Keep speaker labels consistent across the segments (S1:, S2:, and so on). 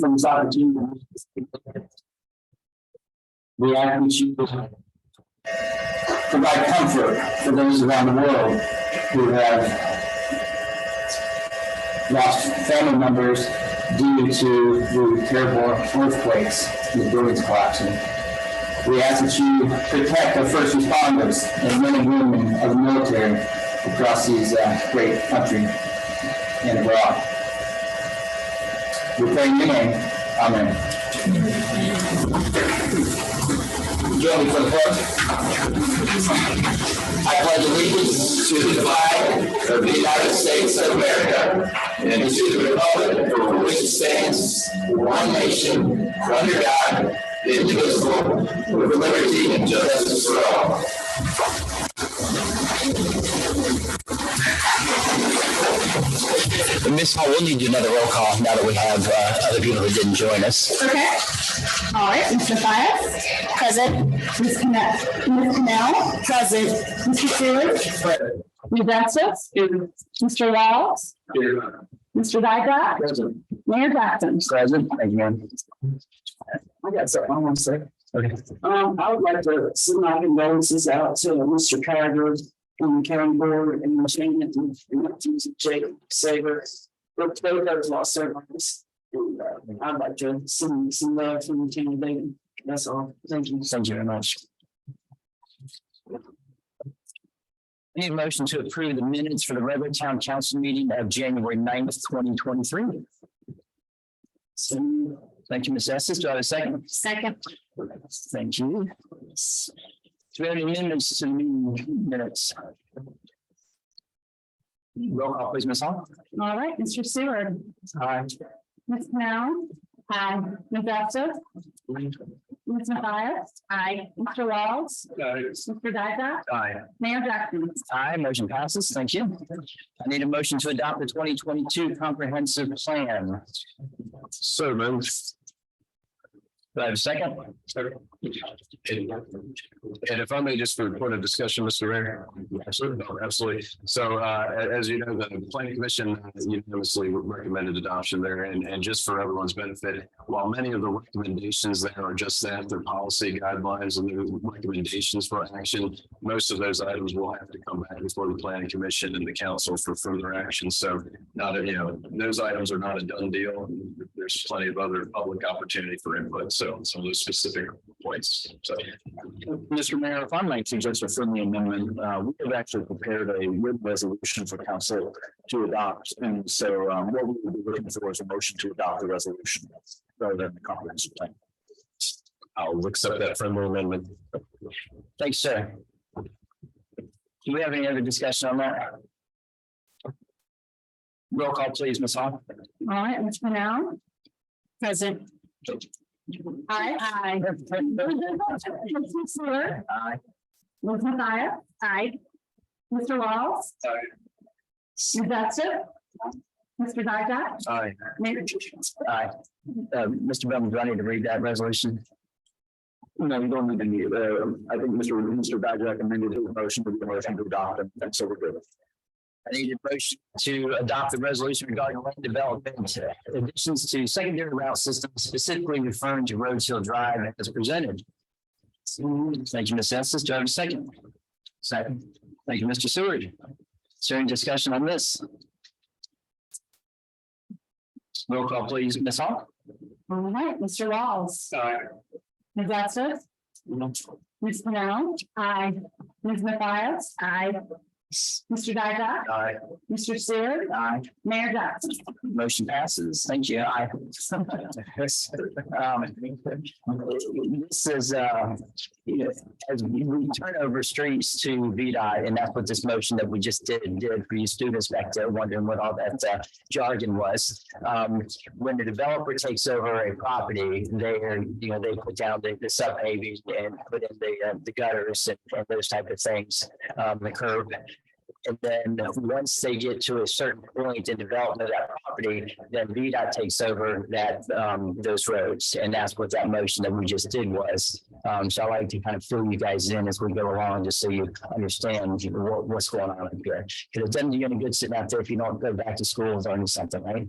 S1: From Solitude. We ask that you provide comfort for those around the world who have lost family members due to the terrible earthquakes and the buildings collapsing. We ask that you protect our first responders and men and women of the military across these great country and abroad. We pray in your name. Amen. Join me for the pledge. I pledge allegiance to the flag of the United States of America and to the republic for which it stands, one nation, under God, indivisible, with liberty and justice for all. Ms. Hall, we'll need to do another roll call now that we have other people who didn't join us.
S2: Okay. All right. Mr. Mathias? Present. Ms. Cannell? Present. Mr. Stewart? Ms. Estes? Mr. Walls? Mr. Dykoff?
S1: Present.
S2: Mayor Jackson?
S1: Present. Thank you, ma'am. I got something I want to say. Okay. I would like to send my condolences out to Mr. Carter from the county board and Lieutenant and Jake Saber. Both those lost their lives. And I'd like to send some love from Lieutenant David. That's all. Thank you. Thank you very much. I need a motion to approve the minutes for the Redwood Town Council meeting of January 9th, 2023. So, thank you, Ms. Estes. Do I have a second?
S2: Second.
S1: Thank you. Do we have any amendments to the meeting minutes? Roll call, please, Ms. Hall.
S2: All right. Mr. Stewart?
S1: Aye.
S2: Ms. Cannell? Aye. Ms. Estes? Ms. Mathias? Aye. Mr. Walls?
S1: Aye.
S2: Mr. Dykoff?
S1: Aye.
S2: Mayor Jackson?
S1: Aye, motion passes. Thank you. I need a motion to adopt the 2022 comprehensive plan.
S3: So moved.
S1: Do I have a second?
S3: And if I may, just for a point of discussion, Mr. Mayor. Absolutely. So as you know, the planning commission unanimously recommended adoption there, and just for everyone's benefit, while many of the recommendations there are just that, they're policy guidelines and they're recommendations for action, most of those items will have to come back before the planning commission and the council for further action. So those items are not a done deal. There's plenty of other public opportunity for input. So some of those specific points. So,
S1: Mr. Mayor, if I might suggest a friendly amendment, we have actually prepared a written resolution for council to adopt. And so what we would be looking for is a motion to adopt the resolution rather than the comprehensive plan.
S3: I'll accept that friendly amendment.
S1: Thanks, sir. Do we have any other discussion on that? Roll call, please, Ms. Hall.
S2: All right. Ms. Cannell? Present. Aye. Aye. Mr. Stewart?
S1: Aye.
S2: Ms. Mathias? Aye. Mr. Walls?
S3: Aye.
S2: Ms. Estes? Mr. Dykoff?
S3: Aye.
S2: Mayor Jackson?
S1: Aye. Mr. Bellman, do I need to read that resolution?
S4: No, you don't need to need, I think Mr. Badger recommended his motion to the motion to adopt, and so we're good.
S1: I need a motion to adopt the resolution regarding land development additions to secondary route systems, specifically referring to Rhodes Hill Drive as presented. Thank you, Ms. Estes. Do I have a second? Second. Thank you, Mr. Seward. Is there any discussion on this? Roll call, please, Ms. Hall.
S2: All right. Mr. Walls?
S3: Aye.
S2: Ms. Estes? Ms. Cannell? Aye. Ms. Mathias? Aye. Mr. Dykoff?
S4: Aye.
S2: Mr. Sears?
S4: Aye.
S2: Mayor Jackson?
S4: Motion passes. Thank you. Aye. This is, as we turn over streets to VDOT, and that's what this motion that we just did for you students back there wondering what all that jargon was. When the developer takes over a property, they put down the subpaving and put in the gutters and those type of things, the curb. And then once they get to a certain point in development of that property, then VDOT takes over those roads. And that's what that motion that we just did was. So I like to kind of fill you guys in as we go along, just so you understand what's going on up here. Because it doesn't do you any good sitting out there if you don't go back to school and learn something, right?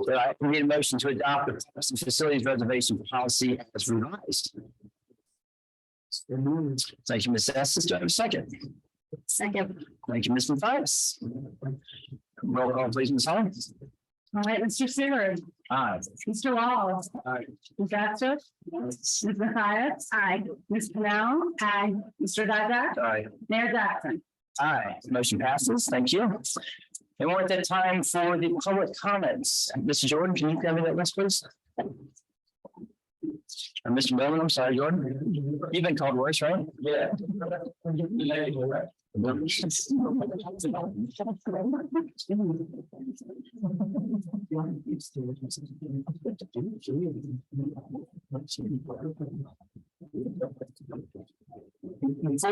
S4: So I need a motion to adopt the facilities reservation policy as revised. Thank you, Ms. Estes. Do I have a second?
S2: Second.
S4: Thank you, Ms. Mathias. Roll call, please, Ms. Holmes.
S2: All right, Mr. Sears?
S4: Aye.
S2: Mr. Walls?
S4: Aye.
S2: Ms. Astor? Ms. Mathias? Aye. Ms. Canal? Aye. Mr. Dykoff?
S4: Aye.
S2: Mayor Jackson?
S4: Aye. Motion passes. Thank you. And we're at that time for the public comments. Mr. Jordan, can you tell me that list, please? Mr. Bowman, I'm sorry, Jordan. You've been called worse, right? Yeah. Before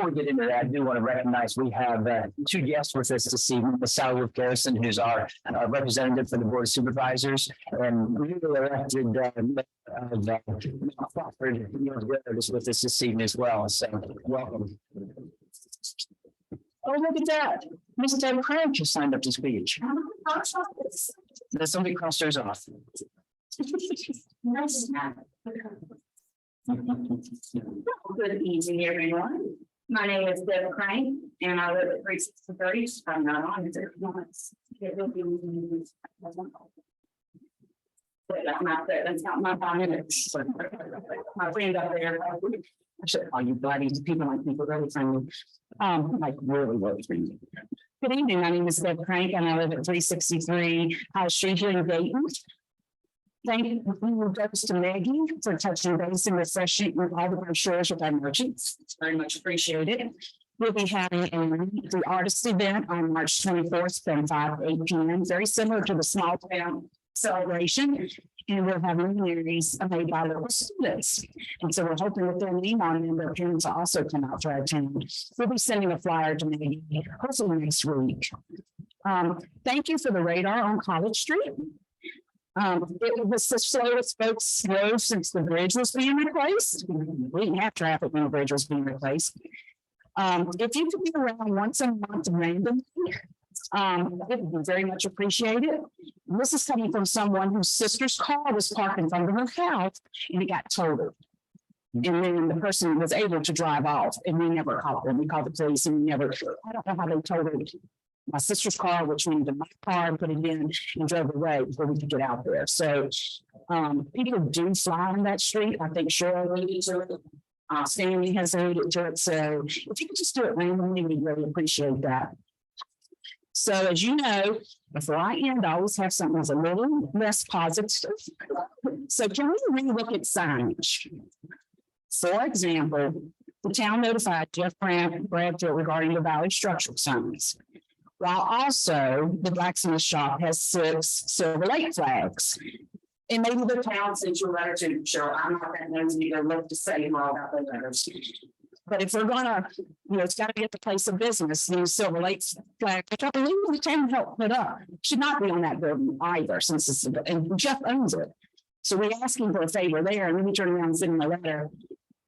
S4: we get into that, I do want to recognize we have two guests with us this evening. Ms. Sally Wolf Garrison, who's our representative for the Board of Supervisors, and newly elected Crawford is with us this evening as well. So welcome. Oh, look at that. Mrs. David Crank just signed up to speak. There's somebody crossed hers off.
S2: Good evening, everyone. My name is Deb Crank, and I live at 363. I'm not on it. It will be. But I'm not there. That's not my 5 minutes. My friend up there. Are you bloody people like people really friendly? Like really friendly. Good evening. My name is Deb Crank, and I live at 363 High Street here in Dayton. Thank you. Goes to Maggie for touching base and refreshing all the brochures with our merchants. It's very much appreciated. We'll be having the artist event on March 24th from 5 to 8 p.m. Very similar to the small town celebration. And we'll have luminaries made by local students. And so we're hoping that their name on them, their parents will also come out to our town. We'll be sending a flyer to Maggie hopefully next week. Thank you for the radar on College Street. It was the slowest folks road since the bridge was being replaced. We didn't have traffic when the bridge was being replaced. If you could be around once a month randomly, it would be very much appreciated. This is coming from someone whose sister's car was parked in front of her house and it got totaled. And then the person was able to drive off and we never called them. We called the police and we never, I don't know how they totaled my sister's car, which went into my car and put it in and drove away before we could get out there. So people do fly on that street. I think Cheryl alluded to it. Stanley has alluded to it. So if you could just do it randomly, we'd really appreciate that. So as you know, before I end, I always have something that's a little less positive. So can we relook at signage? For example, the town notified Jeff Bradfield regarding the Valley structural signs. While also the blacksmith shop has 6 Silver Lake flags. And maybe the town sent you a letter to Cheryl. I'm not that nosy to look to say more about the letters. But if we're gonna, it's gotta be at the place of business, the Silver Lake flag, which I believe the town helped put up, should not be on that building either, since it's, and Jeff owns it. So we asked him for a favor there, and then we turned around and sent him a letter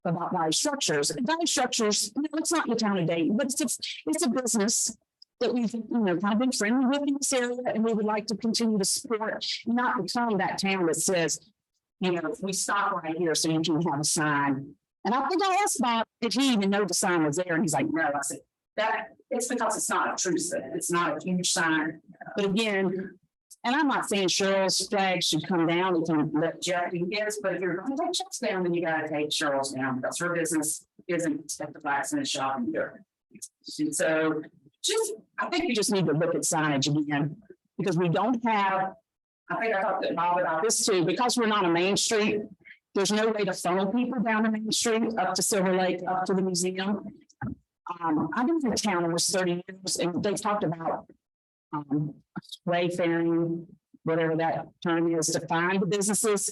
S2: about Valley Structures. And Valley Structures, it's not in the town of Dayton, but it's a business that we've, kind of been friendly with in this area, and we would like to continue to support, not become that town that says, we stop right here so you can have a sign. And I think I asked Bob if he even knew the sign was there, and he's like, no. I said, that it's because it's not a true sign. It's not a huge sign. But again, and I'm not saying Cheryl's flag should come down. We can let Jeff do his, but if you're going to take Jeff's down, then you got to take Cheryl's down because her business isn't at the blacksmith shop either. And so I think we just need to look at signage again, because we don't have, I think I talked to Bob about this too, because we're not a main street. There's no way to funnel people down the main street up to Silver Lake, up to the museum. I've been in town almost 30 years, and they've talked about wayfaring, whatever that term is, to find the businesses.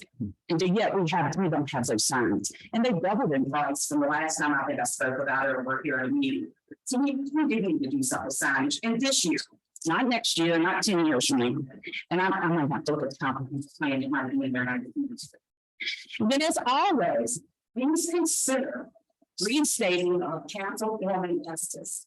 S2: And yet we don't have those signs. And they doubled in price from the last time I think I spoke about it or we're here in a meeting. So we do need to do something with signage. And this year, not next year, not 10 years from now. And I'm gonna have to look at the comprehensive plan. It might be in there. And then as always, please consider reinstating our council forming Estes.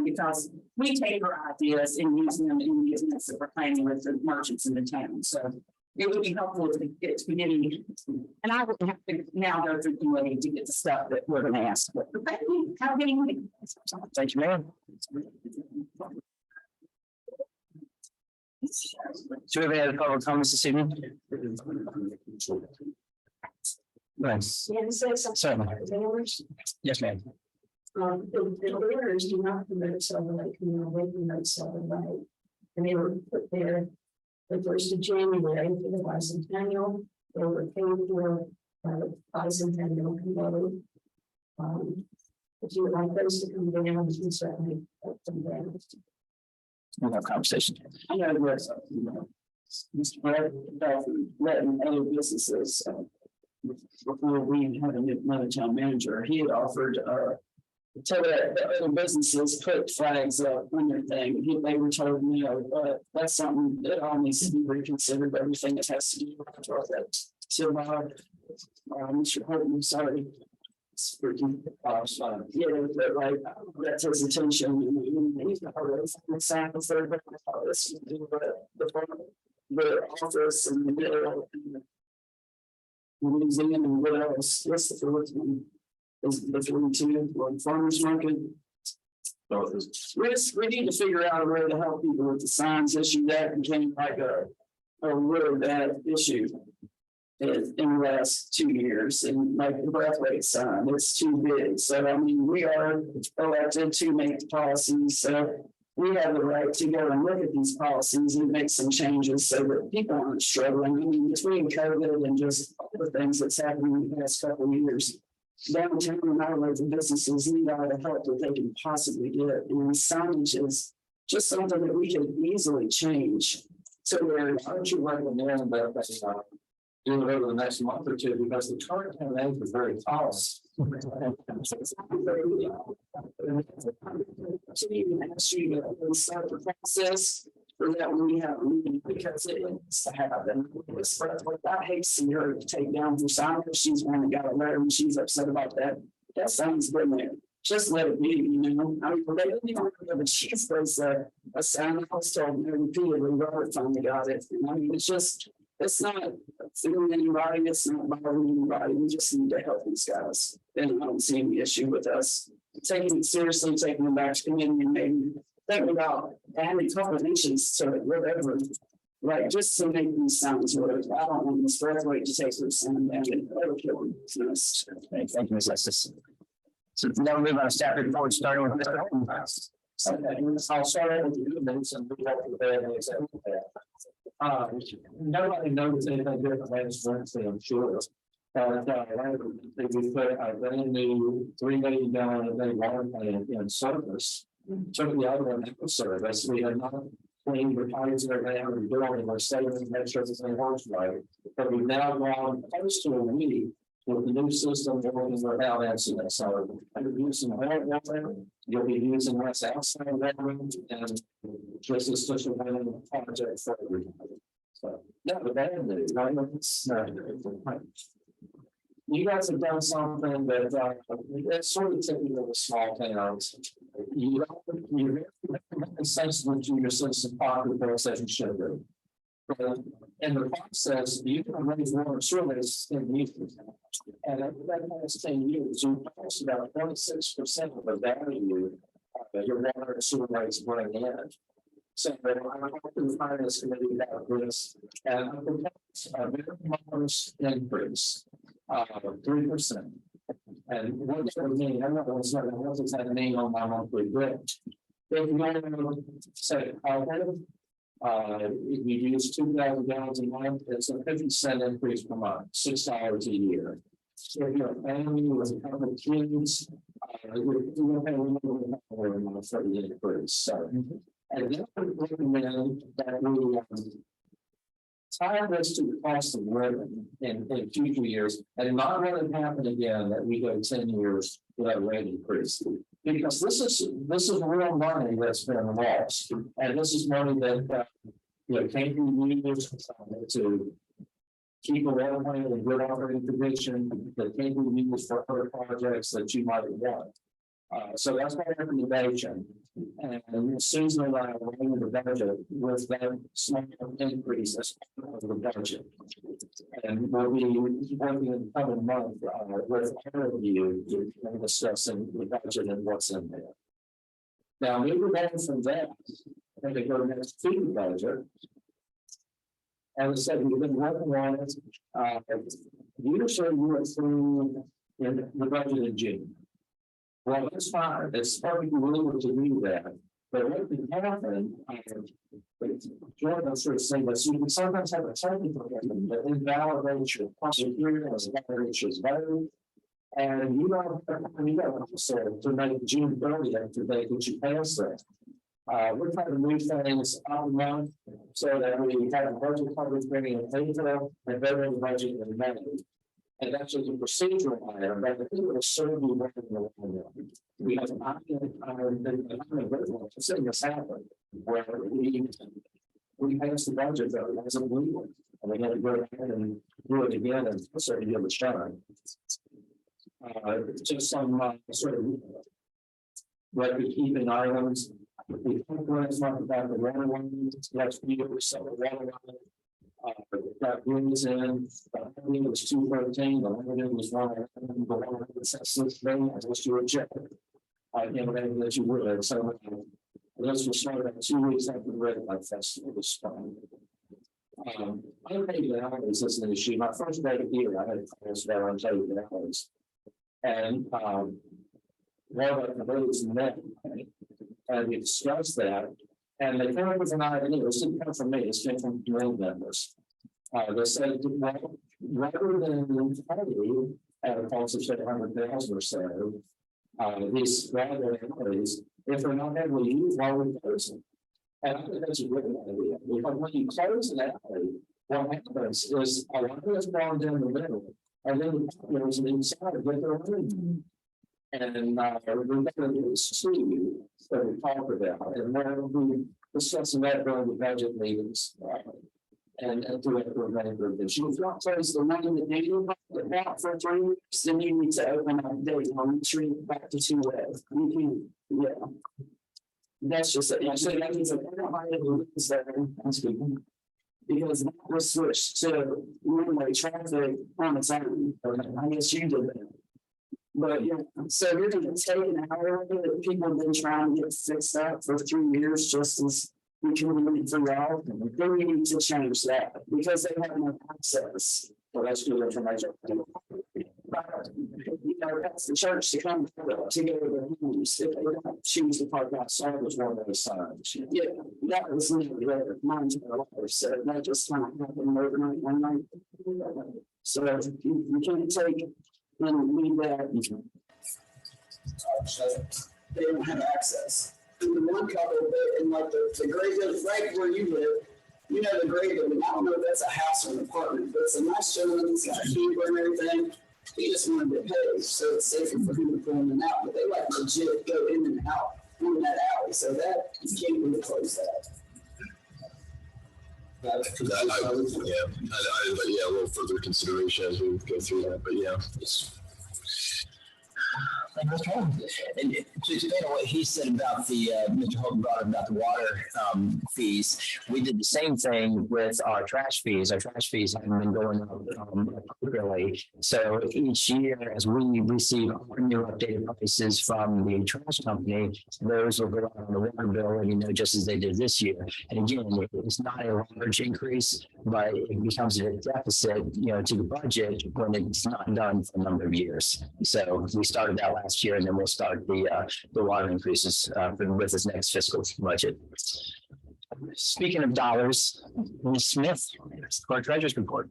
S2: Because we take our ideas and use them in the business that we're planning with the merchants in the town. So it would be helpful to get to committee. And I would have to now go through committee to get the stuff that we're going to ask. But thank you.
S4: Thank you, ma'am. Do we have any other public comments this evening? Nice. Certainly. Yes, ma'am.
S1: The lawyers do not promote Silver Lake, they promote Silver Lake. And they were put there the 1st of January for the bicentennial. They were paid for by the bicentennial committee. If you would like those to come down, you can certainly put them down.
S4: We'll have a conversation.
S1: I know there's, Mr. Brett, letting other businesses, before we had another town manager, he had offered, so that the other businesses put flags up on their thing. They were told, no, but that's something that all needs to be reconsidered, everything that has to do with that. So, Mr. Horton, sorry. It's freaking, yeah, but like, that's his attention. And he's not always the samples there, but the office and the middle and the museum and what else? What's the fourth one? Is the 42 or farmers market? We need to figure out a way to help people with the signs issue. That became like a really bad issue in the last 2 years. And like the breathway sign, it's too big. So I mean, we are elected to make the policies. So we have the right to go and look at these policies and make some changes so that people aren't struggling. I mean, between COVID and just all the things that's happened in the past couple of years. Downtown and all of the businesses need all the help that they can possibly get. And signage is just something that we can easily change. So aren't you recommend that do it over the next month or two, because the current campaign is very tall. So even ask you to start the process for that when we have a meeting, because it needs to happen. I hate seeing her take down her sign. She's one that got a letter and she's upset about that. That sign's been there. Just let it be, you know. I mean, they didn't even know that she was a sign. I was told repeatedly, Robert finally got it. And I mean, it's not fooling anybody, it's not bothering anybody. We just need to help these guys. And I don't see any issue with us taking it seriously, taking them back to committee and maybe think about adding combinations to it, whatever. Right, just to make these sounds work. I don't want this breathway to take their sound down and ever kill them.
S4: Thank you, Ms. Estes. So now we move on to staff report, starting with Mr. Holton.
S5: I'll start out with you, and then some people have to bed. Nobody knows anything different last Wednesday, I'm sure. But we put a brand new $3 million water plant in service. Took the other one out of service. We had not cleaned the pipes that they were doing. We're saving to make sure everything works right. But we've now gone close to a week with the new system working without incidents. So you're using more water, you'll be using less outside water, and this is such a winning project for everybody. So no, the bad news, right? You guys have done something that it's sort of typical of small towns. You sensitive to your citizen populace as you should do. But in the process, you can raise water surveys in youth. And over that last 10 years, you've lost about 26% of the value that your water and sewer rates bring in. So I hope the finance committee about this, and a very modest increase of 3%. And what's the name? I'm not going to start. What's that name on my monthly bill? If you want to say, if you use 2,000 gallons a month, it's a 50-cent increase per month, $6 a year. So if you're a family with a couple of kids, you're going to pay a little bit more for the increase. So, and then I would recommend that we tie this to the cost of living in future years, and not let it happen again that we go 10 years without a rate increase. Because this is real money that's been lost, and this is money that can't be used to keep a railway in good operating condition, that can't be used for other projects that you might want. So that's my recommendation. And Susan and I are running the budget with that small increase as part of the budget. And we'll be working in the coming month with all of you to discussing the budget and what's in there. Now, moving on from that, I think I go next to the budget. As I said, we've been working on it. Usually you were through in the budget in June. Well, that's fine. It's perfectly legal to do that. But what can happen, Jordan sort of saying that you can sometimes have a technical thing that invalidates your prosecutor as invalidates your vote. And you don't so to make June 30th to make that you pass that. We're trying to move things out of the month so that we have a budget coverage bringing in April and voting the budget in May. And that's just a procedural item, but I think it will serve you well in the long run. We have I'm seeing this happen where we pass the budget though, as a legal, and we had to go ahead and do it again and certainly give it a shot. Just some sort of record keeping items. We talked about the water line last year, so the water line. That brings in, it was 213, the limited was 1, the one that's thing, I wish you would check. I can't imagine that you would, so this was started about 2 weeks after the Red Light Festival was fun. I paid the alleys as an issue. My first day of year, I had a class there on Jay the alleys. And one of the roads met, and we discussed that. And they came up with an idea. It didn't come from me, it came from community members. They said, well, rather than pay at a cost of $700,000 or so, these rather areas, if they're not heavily used, why would we close them? And I think that's a great idea. Because when you close an alley, what happens is a lot of it's gone down the middle, and then the populace inside get their own. And we're going to see that we talk about, and we'll be discussing that during the budget meetings. And do it for a remainder of this year. If you want to close the money that you about for 3 weeks, then you need to open up the date on the tree back to 2 ways. You can, yeah. That's just it. So that means that I don't mind lose that. I'm speaking. Because that was switched to one-way traffic on its own. I guess you did that. But yeah, so you're going to take an hour of it that people have been trying to get fixed up for 3 years just as we can limit for y'all. Then we need to change that because they have no access. Well, that's good information. You know, that's the church to come to go to their homes. If they don't choose to park outside, there's one of those signs. Yeah, that was never there. Mine's my life. So that just kind of happened overnight one night. So you can't take and leave that. They don't have access. And the one couple, and like the grade right where you live, you know the grade of it. I don't know if that's a house or an apartment, but it's a nice gentleman. He's got a camper and everything. He just wanted to pay, so it's safer for him to pull in and out. But they like legit go in and out in that alley, so that you can't really close that.
S3: Yeah, a little further consideration as we go through that, but yeah.
S4: And to expand on what he said about the, Mr. Holton brought up about the water fees, we did the same thing with our trash fees. Our trash fees haven't been going up appropriately. So each year, as we receive our new updated prices from the trash company, those will go out on the water bill, and just as they did this year. And again, it's not a large increase, but it becomes a deficit, to the budget when it's not done for a number of years. So we started that last year, and then we'll start the water increases with this next fiscal budget. Speaking of dollars, Ms. Smith, our treasurer's report.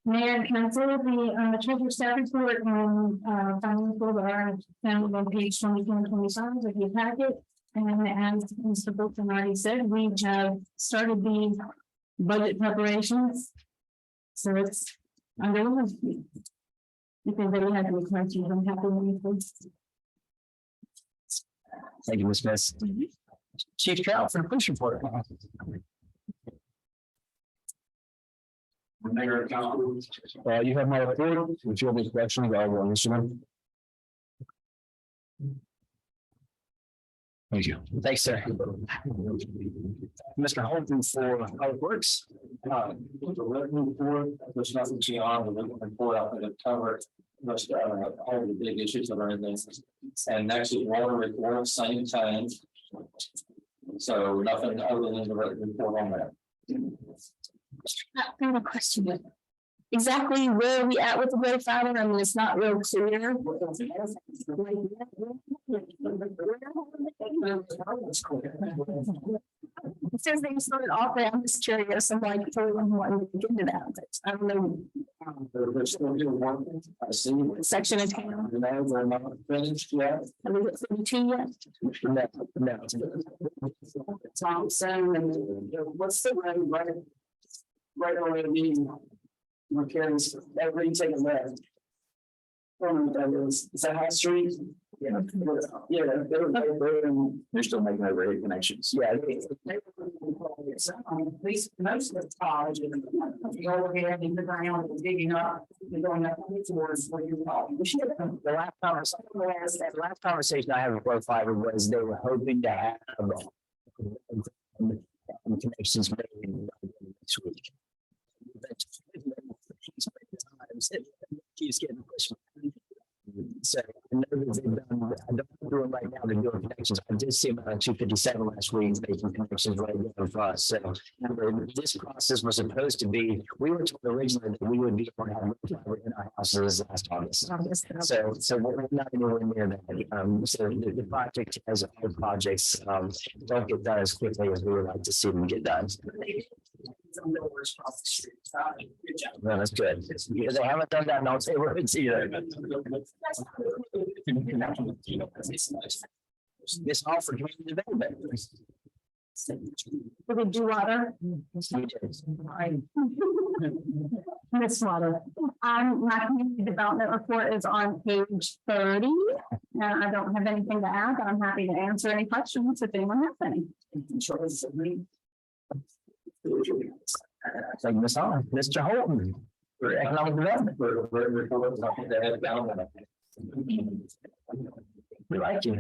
S6: Mayor and council, the treasurer staff report and financials are found on page 24 and 25 of your packet. And as Mr. Bolton already said, we have started the budget preparations. So it's underway. If anybody has any questions, I'm happy to answer.
S4: Thank you, Ms. Smith. Chief Carroll for the police report.
S5: Mayor and council.
S3: You have my report. If you have any questions, I will answer them. Thank you.
S4: Thanks, sir. Mr. Holton for Public Works.
S5: The revenue report, there's nothing beyond the revenue report. I think it covered most all the big issues that are in this. And next is water report, same time. So nothing other than the revenue report on that.
S6: I have a question. Exactly where are we at with the road fiber? I mean, it's not real clear. It says they started off there. I'm just curious. I'm like, wanting to get into that. But I don't know.
S5: They're still doing one thing. I see.
S6: Section of town.
S5: No, they're not finished yet.
S6: Have we got 32 yet?
S4: No.
S1: Thompson and what's the road right over the McCarran's, that where you take a left. I don't know what that is that High Street? Yeah, they're right there and
S4: They're still making over 8 connections.
S1: yeah. At least most of the college, you over here in the ground, digging up, you're going up towards where you're talking.
S4: The last conversation I had with Road Fiber was they were hoping to have connections made next week. Keeps getting pushed. So I know that they've done, I don't do it right now, they're doing connections. I did see them on 257 last week, making connections right there for us. So this process was supposed to be, we were told originally that we would be able to have fiber in our houses last August. So we're not anywhere near that. So the project, as other projects, don't get done as quickly as we would like to see them get done. No, that's good. Because they haven't done that in all neighborhoods either. This offer community development.
S6: Did we do water? Miss Water. My community development report is on page 30. And I don't have anything to add, but I'm happy to answer any questions if anyone has any.
S4: Thank you, Ms. Holland. Mr. Holton for economic development. We like you.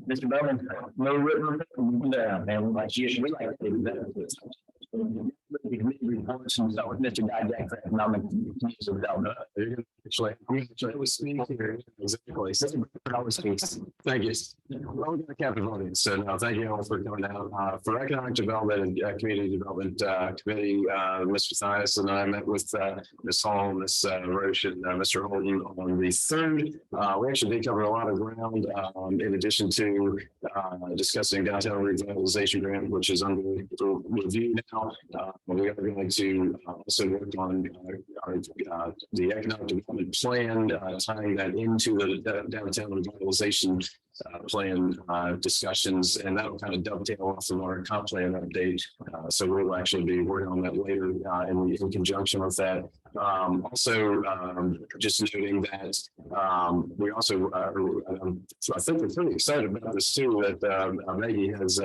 S4: Mr. Bowman, no written. No, man, we like you. We like you. Reports and start with Mr. Didek for economic development.
S3: Actually, it was speaking here. Exactly.
S4: Always speaks.
S3: Thank you. Well, we've got a captive audience, so no, thank you all for coming out. For Economic Development and Community Development Committee, Mr. Thias and I met with Ms. Hall, Ms. Roche, and Mr. Holton on the 3rd. We actually did cover a lot of ground in addition to discussing downtown revitalization grant, which is under review now. We are going to also work on the economic development plan, tying that into the downtown revitalization plan discussions, and that'll kind of dovetail off of our comp plan update. So we'll actually be working on that later in conjunction with that. Also, just noting that we also, I think we're pretty excited about this too, that Maggie has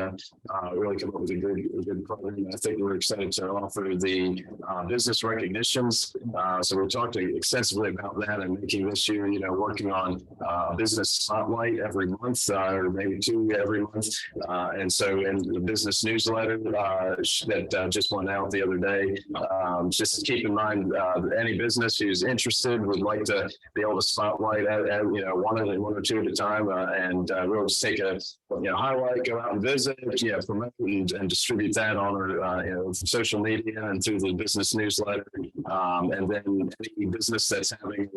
S3: really come up with a good program. I think we're excited to offer the business recognitions. So we're talking extensively about that and making this year, working on business spotlight every month. month, or maybe two every month. And so in the business newsletter that just went out the other day, just keep in mind any business who's interested would like to be able to spotlight one or two at a time, and we'll just take a highlight, go out and visit, promote and distribute that on our social media and through the business newsletter. And then any business that's having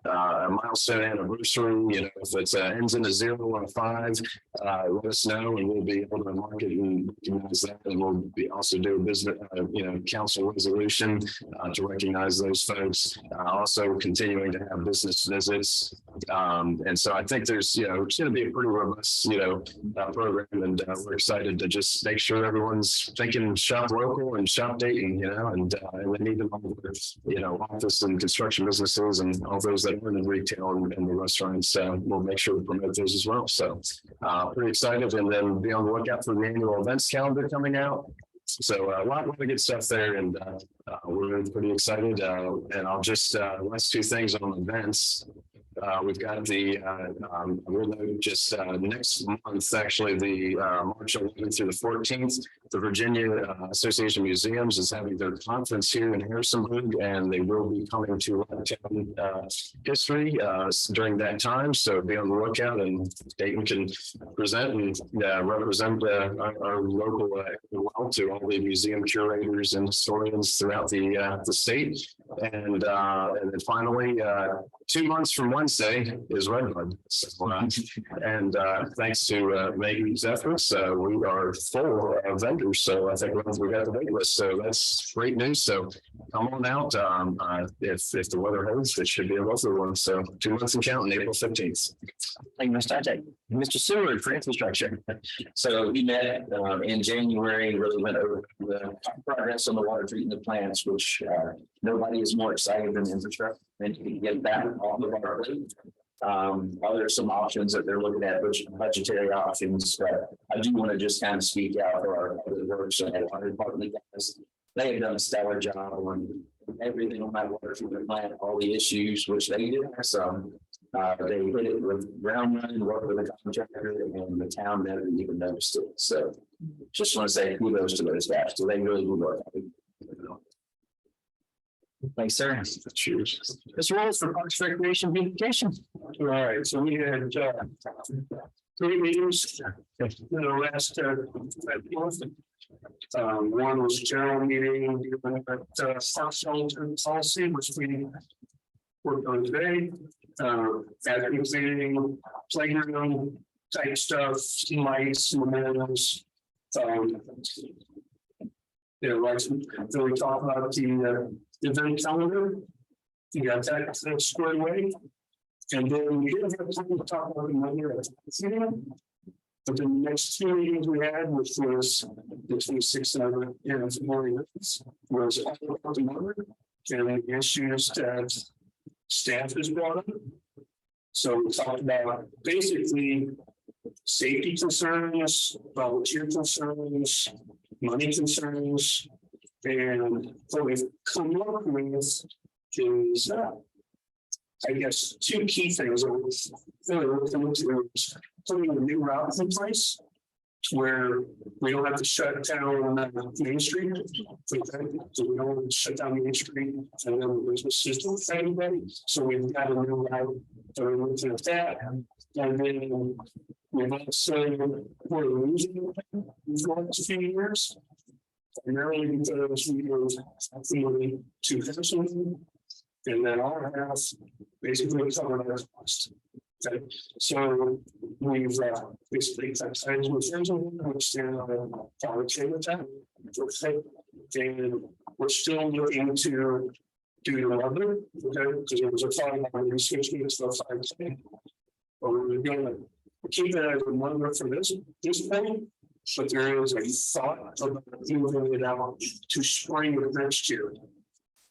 S3: a milestone anniversary, if it ends in a 0 or a 5, let us know, and we'll be able to market and recognize that. And we'll be also do a business, council resolution to recognize those folks. Also continuing to have business visits. And so I think there's, it's going to be a pretty robust, program, and we're excited to just make sure everyone's thinking shop local and shop Dayton, and we need them all their, office and construction businesses and all those that are in retail and the restaurants. We'll make sure to promote those as well. So pretty excited, and then be on the lookout for the annual events calendar coming out. So a lot of good stuff there, and we're pretty excited. And I'll just last two things on events. We've got the just next month, actually, the March 11th through the 14th, the Virginia Association of Museums is having their conference here in Harrisonburg, and they will be coming to town history during that time. So be on the lookout, and Dayton can present and represent our local well to all the museum curators and historians throughout the state. And then finally, 2 months from Wednesday is Redbud. And thanks to Megan Zephyrs, we are full of vendors. So I think we got the wait list. So that's great news. So come on out. If the weather holds, it should be a lovely one. So 2 months and counting, April 15th.
S4: Thank you, Mr. Ajay. Mr. Seward for infrastructure.
S5: So we met in January, really went over the progress on the water treatment plants, which nobody is more excited than infrastructure and to get that off of our plate. There's some options that they're looking at, which budgetary options, but I do want to just kind of speak out for our works and water department guys. They have done a stellar job on everything on that water treatment plant, all the issues, which they did have some. They hit it with ground running, worked with a contractor, and the town never even noticed it. So just want to say kudos to those guys. So they really do work.
S4: Thanks, sir.
S3: Cheers.
S4: Mr. Rolls for Parks, Recreation, Beautification.
S7: All right, so we had 3 meetings in the last month. One was general meeting, parks policy, which we worked on today. Advocating playground type stuff, lights, memorials. Like, so we talk about the event calendar. You got that squared away. And then we didn't have time to talk about the money. But the next 2 meetings we had, which was the 26th and morning, was all about the money and the issues that staff has brought up. So we talked about basically safety concerns, volunteer concerns, money concerns, and what we've come up with is, I guess, 2 key things that we're really looking into is putting a new route in place where we don't have to shut down Main Street. So we don't want to shut down Main Street and then the business system for anybody. So we've got a new route. So we're looking at that. And then we've also, we're losing these last few years. Primarily because we were really too handsome. And then our house basically covered our cost. Okay, so we've basically decided to understand our chain of time. And we're still looking to do the other, okay, because it was a fine line, switching to stuff like that. But we're going to keep it as a number for this point. But there is a thought about moving it out to spring of next year.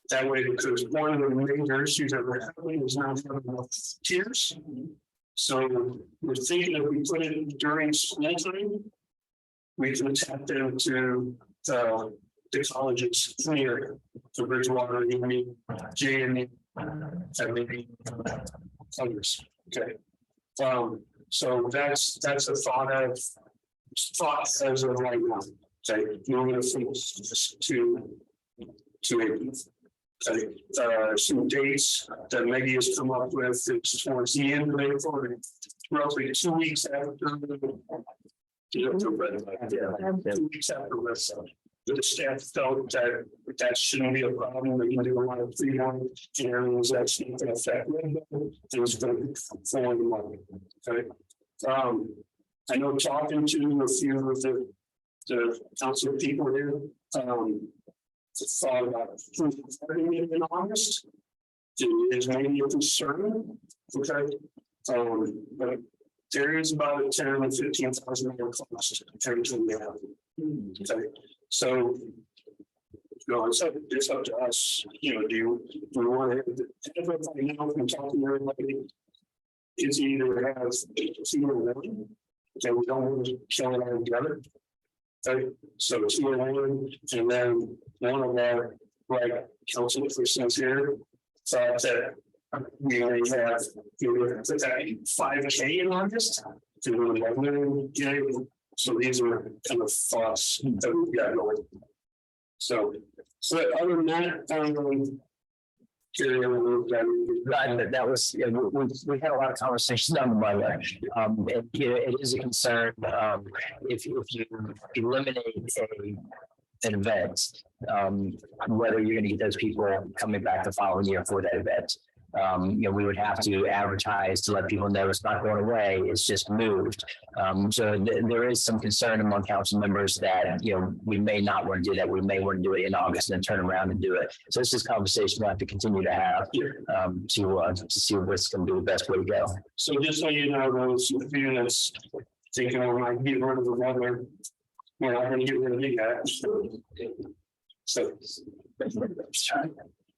S7: That way, because one of the major issues that we're having is not having enough tiers. So we're thinking if we put it during school time, we can tap into the colleges near the Bridgewater, UME, JME, and maybe others. Okay. So that's a thought as of right now. Okay, moving from to April. Okay, some dates that Maggie has come up with is towards the end of April, roughly 2 weeks after. 2 weeks after this, the staff felt that shouldn't be a problem. They can do a lot of freelance areas that's not going to affect window. It's going to fall in the market. Okay. I know talking to a few of the council people here, thought about starting it in August. It is maybe a concern. Okay. But there is about a 10 or 15,000 more cost in terms of that. Okay. So, it's up to us. Do we want to everybody now and talk to everybody? It's either has two or one. Okay, we don't want to kill it all together. Okay, so 2 or 1, and then one of our council persons here thought that we only have 5K in August. So these are kind of thoughts that we've got going. So other than that,
S4: that was, we had a lot of conversations on the Monday. And it is a concern, if you eliminate an event, whether you're gonna get those people coming back the following year for that event. We would have to advertise to let people know it's not going away, it's just moved. So there is some concern among council members that, we may not want to do that. We may want to do it in August and then turn around and do it. So it's this conversation we'll have to continue to have to see what's going to be the best way to go.
S7: So just so you know, those units thinking I might get rid of the weather, we're not going to get rid of the guys. So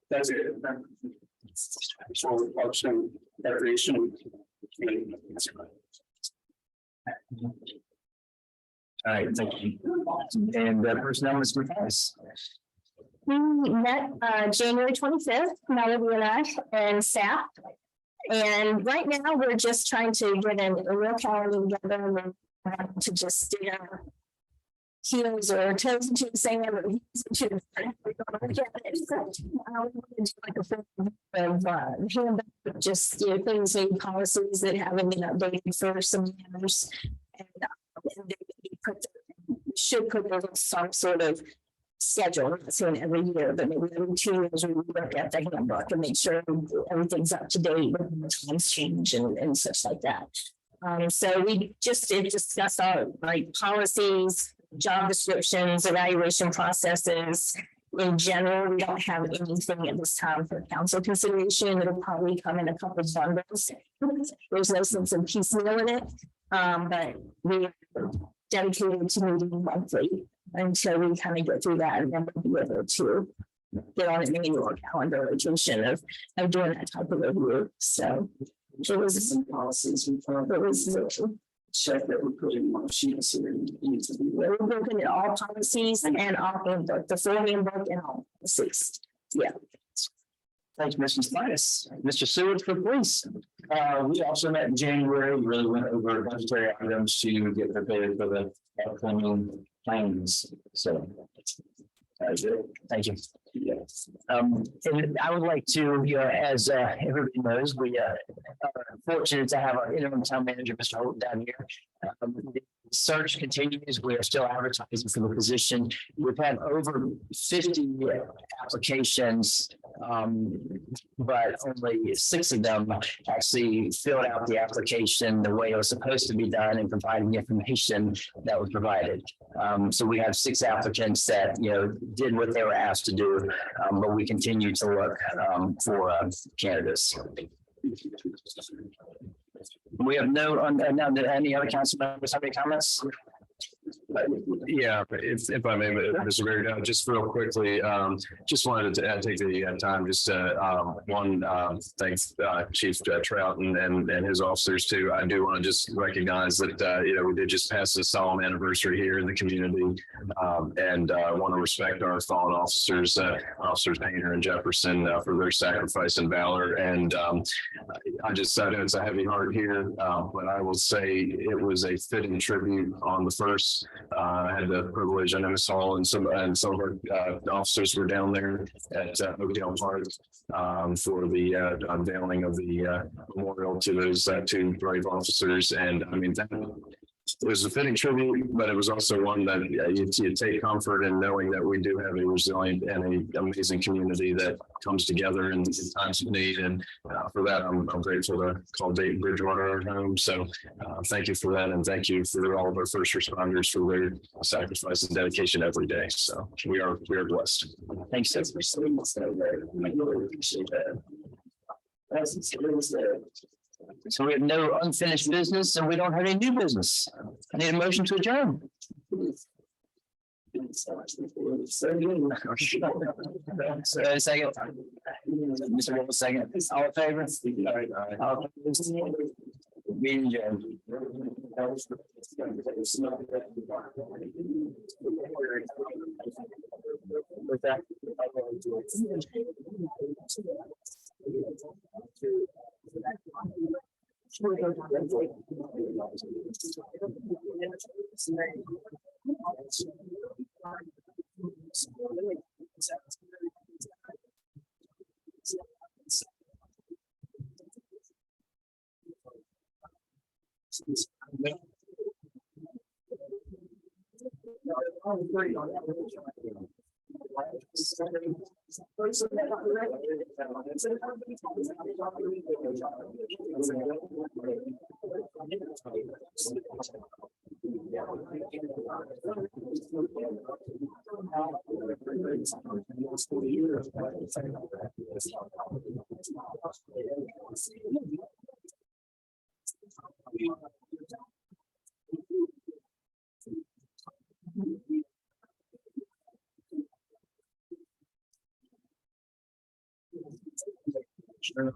S7: that's it. So Parks and Recreation.
S4: All right, thank you. And personnel, Ms. McCoy.
S6: We met January 25th, Melody and I and staff. And right now we're just trying to get a real calendar together to just stick our heels or toes into the sand or just things and policies that haven't been updated for some years. And should put some sort of schedule, I'm not saying every year, but maybe every 2 years we look at the handbook and make sure everything's up to date when the times change and such like that. So we just discussed our policies, job descriptions, evaluation processes. In general, we don't have anything at this time for council consideration. It'll probably come in a couple of bundles. There's no sense of piecemeal in it, but we are dedicated to meeting monthly until we kind of get through that, and then we'll be able to get on an annual calendar rotation of doing that type of review. So it was some policies we thought it was check that we put in one sheets here. We're looking at all policies and all handbook, the full handbook and all policies. Yeah.
S4: Thanks, Mrs. Titus. Mr. Seward for police.
S5: We also met in January. We really went over budgetary items to get prepared for the upcoming plans. So
S4: thank you. Yes. And I would like to, as everybody knows, we are fortunate to have our interim town manager, Mr. Holt, down here. The search continues. We are still advertising for the position. We've had over 50 applications, but only 6 of them actually filled out the application the way it was supposed to be done and providing the information that was provided. So we have 6 applicants that, did what they were asked to do, but we continue to look for candidates. We have any other council members have any comments?
S3: Yeah, if I may, Mr. Mayor, just real quickly, just wanted to take the time just to, thanks, Chief Trout and his officers too. I do want to just recognize that, we did just pass the solemn anniversary here in the community. And I want to respect our fallen officers, Officers Painter and Jefferson, for their sacrifice and valor. And I know it's a heavy heart here, but I will say it was a fitting tribute on the first. I had the privilege, I know Ms. Hall and some of our officers were down there at Oakdale Park for the unveiling of the memorial to those two brave officers. And I mean, it was a fitting tribute, but it was also one that you take comfort in knowing that we do have a resilient and an amazing community that comes together in times of need. And for that, I'm grateful to call Dayton Bridgewater our home. So thank you for that. And thank you for all of our first responders for their sacrifice and dedication every day. So we are blessed.
S4: Thanks.
S1: That's for saying that. I really appreciate that.
S4: So we have no unfinished business and we don't have any new business. I need a motion to adjourn. Second. Mr. Wolf, second. All in favor? All opposed? Meeting adjourned. With that. Sure.